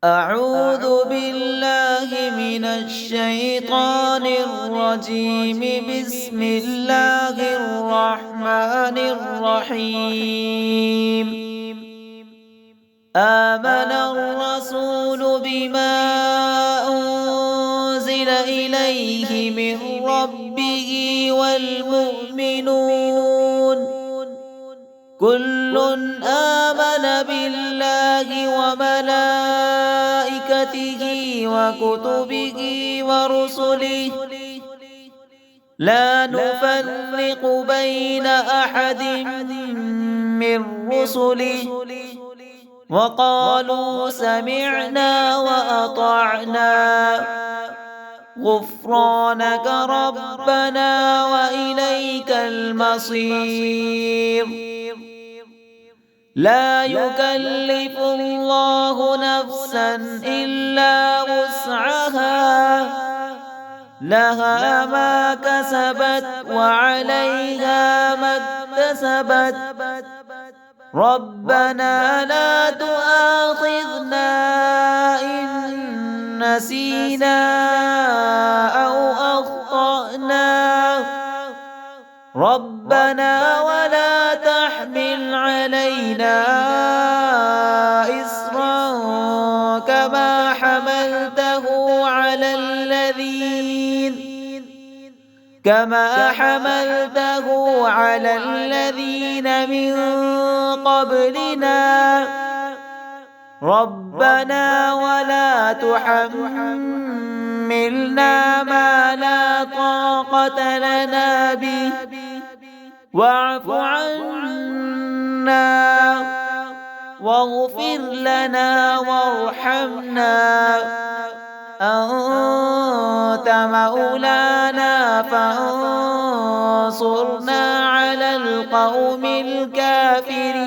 أعوذ بالله من الشيطان الرجيم. بسم الله الرحمن الرحيم. آمن الرسول بما أنزل إليه من ربه والمؤمنون كل آمن بالله وملائكته وكتبه ورسله لا نفرق بين أحد من رسله وقالوا سمعنا وأطعنا غفرانك ربنا وإليك المصير. لا يكلف الله نفسا إلا وسعها لها ما كسبت وعليها ما اكتسبت ربنا لا تؤاخذنا إن نسينا أو أخطأنا ربنا ولا تحمل علينا إصرا كما حملته على الذين من قبلنا ربنا ولا تحملنا ما لا طاقة لنا به واعف عنا واغفر لنا وارحمنا أنت مولانا فانصرنا على القوم الكافرين.